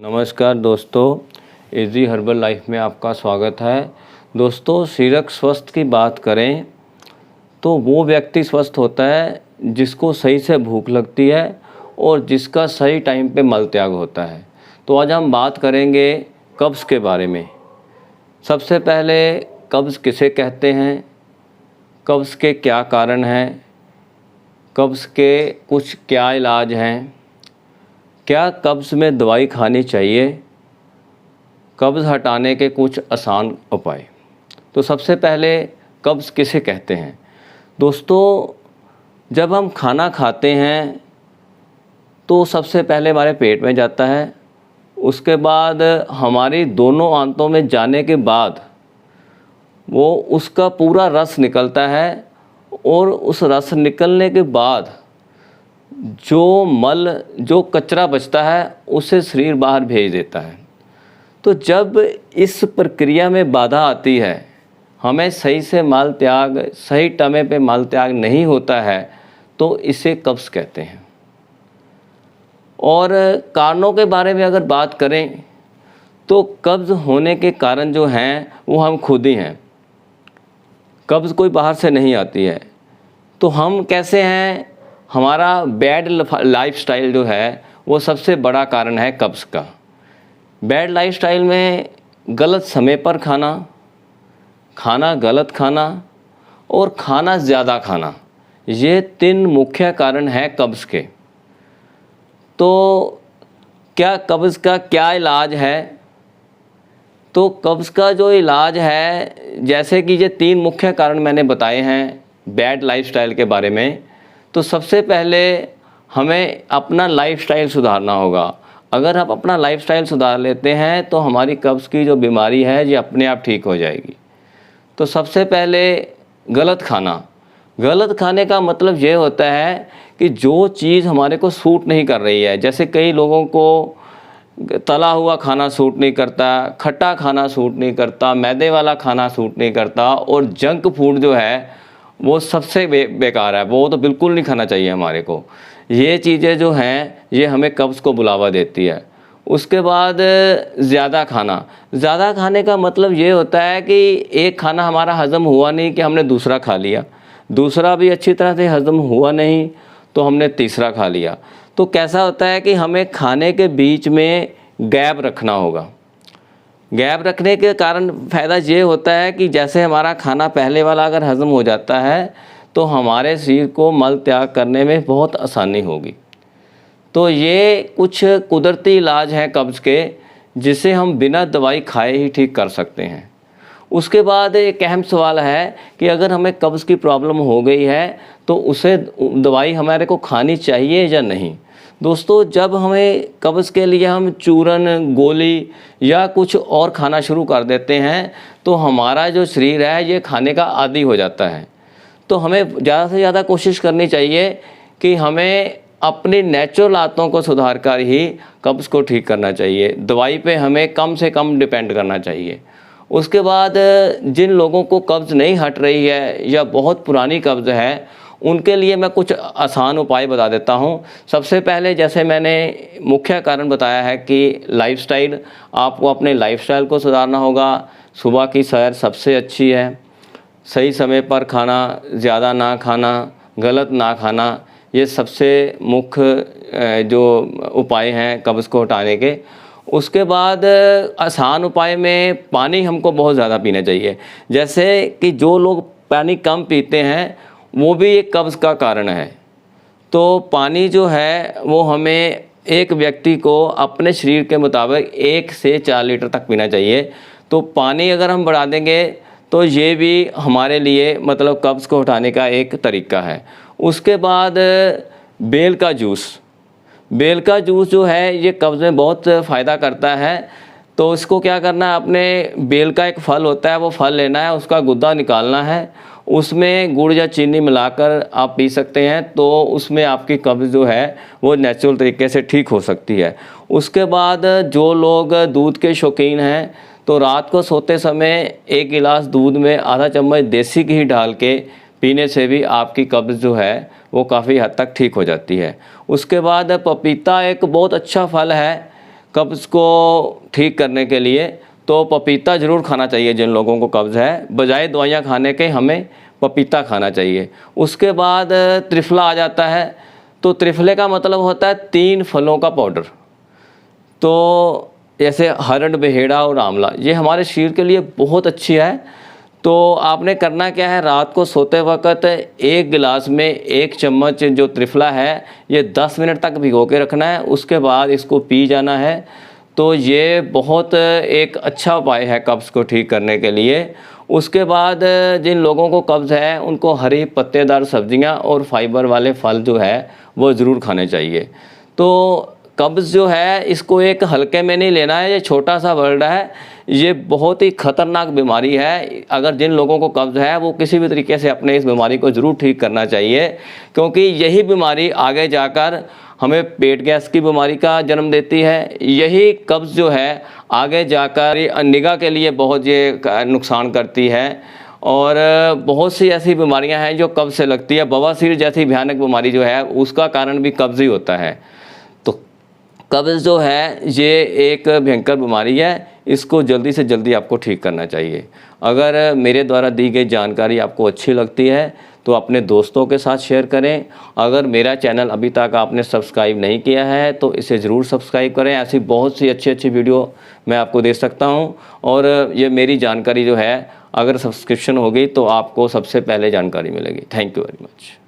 नमस्कार दोस्तों, easy herbal life में आपका स्वागत है। दोस्तों, शारीरिक स्वास्थ्य की बात करें तो वो व्यक्ति स्वस्थ होता है जिसको सही से भूख लगती है और जिसका सही टाइम पे मल त्याग होता है। तो आज हम बात करेंगे कब्ज़ के बारे में। सबसे पहले कब्ज़ किसे कहते हैं, कब्ज़ के क्या कारण हैं, कब्ज़ के कुछ क्या इलाज हैं, क्या कब्ज़ में दवाई खानी चाहिए, कब्ज़ हटाने के कुछ आसान उपाय। तो सबसे पहले कब्ज़ किसे कहते हैं। दोस्तों, जब हम खाना खाते हैं तो सबसे पहले हमारे पेट में जाता है, उसके बाद हमारी दोनों आंतों में जाने के बाद वो उसका पूरा रस निकलता है और उस रस निकलने के बाद जो कचरा बचता है उसे शरीर बाहर भेज देता है। तो जब इस प्रक्रिया में बाधा आती है, हमें सही से मल त्याग, सही समय पे मल त्याग नहीं होता है, तो इसे कब्ज़ कहते हैं। और कारणों के बारे में अगर बात करें तो कब्ज़ होने के कारण जो हैं वो हम खुद ही हैं। कब्ज़ कोई बाहर से नहीं आती है। तो हम कैसे हैं, हमारा बैड लाइफस्टाइल जो है वो सबसे बड़ा कारण है कब्ज़ का। बैड लाइफस्टाइल में गलत समय पर खाना गलत खाना और खाना ज़्यादा खाना, ये 3 मुख्य कारण हैं कब्ज़ के। तो क्या कब्ज़ का क्या इलाज है। तो कब्ज़ का जो इलाज है, जैसे कि ये 3 मुख्य कारण मैंने बताए हैं बैड लाइफस्टाइल के बारे में, तो सबसे पहले हमें अपना लाइफस्टाइल सुधारना होगा। अगर हम अपना लाइफस्टाइल सुधार लेते हैं तो हमारी कब्ज़ की जो बीमारी है ये अपने आप ठीक हो जाएगी। तो सबसे पहले गलत खाने का मतलब ये होता है कि जो चीज़ हमारे को सूट नहीं कर रही है, जैसे कई लोगों को तला हुआ खाना सूट नहीं करता, खट्टा खाना सूट नहीं करता, मैदे वाला खाना सूट नहीं करता, और जंक फूड जो है वो सबसे बेकार है, वो तो बिल्कुल नहीं खाना चाहिए हमारे को। ये चीज़ें जो हैं ये हमें कब्ज़ को बुलावा देती है। उसके बाद ज़्यादा खाने का मतलब ये होता है कि एक खाना हमारा हज़म हुआ नहीं कि हमने दूसरा खा लिया, दूसरा भी अच्छी तरह से हज़म हुआ नहीं तो हमने तीसरा खा लिया। तो कैसा होता है कि हमें खाने के बीच में गैप रखना होगा। गैप रखने के कारण फ़ायदा ये होता है कि जैसे हमारा खाना पहले वाला अगर हज़म हो जाता है तो हमारे शरीर को मल त्याग करने में बहुत आसानी होगी। तो ये कुछ कुदरती इलाज हैं कब्ज़ के, जिसे हम बिना दवाई खाए ही ठीक कर सकते हैं। उसके बाद एक अहम सवाल है कि अगर हमें कब्ज़ की प्रॉब्लम हो गई है तो उसे दवाई हमारे को खानी चाहिए या नहीं। दोस्तों, जब हमें कब्ज़ के लिए हम चूरन, गोली या कुछ और खाना शुरू कर देते हैं तो हमारा जो शरीर है ये खाने का आदी हो जाता है। तो हमें ज़्यादा से ज़्यादा कोशिश करनी चाहिए कि हमें अपनी नेचुरल आदतों को सुधार कर ही कब्ज़ को ठीक करना चाहिए। दवाई पे हमें कम से कम डिपेंड करना चाहिए। उसके बाद जिन लोगों को कब्ज़ नहीं हट रही है या बहुत पुरानी कब्ज़ है, उनके लिए मैं कुछ आसान उपाय बता देता हूँ। सबसे पहले, जैसे मैंने मुख्य कारण बताया है कि लाइफस्टाइल, आपको अपने लाइफस्टाइल को सुधारना होगा। सुबह की सैर सबसे अच्छी है, सही समय पर खाना, ज़्यादा ना खाना, गलत ना खाना, ये सबसे मुख्य जो उपाय हैं कब्ज़ को हटाने के। उसके बाद आसान उपाय में पानी हमको बहुत ज़्यादा पीना चाहिए। जैसे कि जो लोग पानी कम पीते हैं वो भी एक कब्ज़ का कारण है। तो पानी जो है वो हमें, एक व्यक्ति को अपने शरीर के मुताबिक 1 से 4 लीटर तक पीना चाहिए। तो पानी अगर हम बढ़ा देंगे तो ये भी हमारे लिए मतलब कब्ज़ को हटाने का एक तरीका है। उसके बाद बेल का जूस जो है ये कब्ज़ में बहुत फ़ायदा करता है। तो इसको क्या करना है, अपने बेल का एक फल होता है वो फल लेना है, उसका गुद्दा निकालना है, उसमें गुड़ या चीनी मिलाकर आप पी सकते हैं। तो उसमें आपकी कब्ज़ जो है वो नेचुरल तरीके से ठीक हो सकती है। उसके बाद जो लोग दूध के शौकीन हैं तो रात को सोते समय 1 गिलास दूध में आधा चम्मच देसी घी डाल के पीने से भी आपकी कब्ज़ जो है वो काफ़ी हद तक ठीक हो जाती है। उसके बाद पपीता एक बहुत अच्छा फल है कब्ज़ को ठीक करने के लिए तो पपीता ज़रूर खाना चाहिए। जिन लोगों को कब्ज़ है, बजाय दवाइयाँ खाने के हमें पपीता खाना चाहिए। उसके बाद त्रिफला आ जाता है। तो त्रिफले का मतलब होता है 3 फलों का पाउडर। तो जैसे हरड़, बेहेड़ा और आंवला, ये हमारे शरीर के लिए बहुत अच्छी है। तो आपने करना क्या है, रात को सोते वक्त 1 गिलास में 1 चम्मच जो त्रिफला है ये 10 मिनट तक भिगो के रखना है। उसके बाद इसको पी जाना है। तो ये बहुत एक अच्छा उपाय है कब्ज़ को ठीक करने के लिए। उसके बाद जिन लोगों को कब्ज़ है उनको हरी पत्तेदार सब्जियां और फाइबर वाले फल जो है वो ज़रूर खाने चाहिए। तो कब्ज़ जो है इसको एक हल्के में नहीं लेना है, ये छोटा सा वर्ड है, ये बहुत ही ख़तरनाक बीमारी है। अगर जिन लोगों को कब्ज़ है वो किसी भी तरीके से अपने इस बीमारी को ज़रूर ठीक करना चाहिए, क्योंकि यही बीमारी आगे जाकर हमें पेट गैस की बीमारी का जन्म देती है। यही कब्ज़ जो है आगे जाकर निगाह के लिए बहुत ये नुकसान करती है। और बहुत सी ऐसी बीमारियां हैं जो कब्ज़ से लगती है। बवासीर जैसी भयानक बीमारी जो है उसका कारण भी कब्ज़ ही होता है। तो कब्ज़ जो है ये एक भयंकर बीमारी है, इसको जल्दी से जल्दी आपको ठीक करना चाहिए। अगर मेरे द्वारा दी गई जानकारी आपको अच्छी लगती है तो अपने दोस्तों के साथ शेयर करें। अगर मेरा चैनल अभी तक आपने सब्सक्राइब नहीं किया है तो इसे ज़रूर सब्सक्राइब करें। ऐसी बहुत सी अच्छी वीडियो मैं आपको दे सकता हूं। और ये मेरी जानकारी जो है, अगर सब्सक्रिप्शन होगी तो आपको सबसे पहले जानकारी मिलेगी। Thank you very much.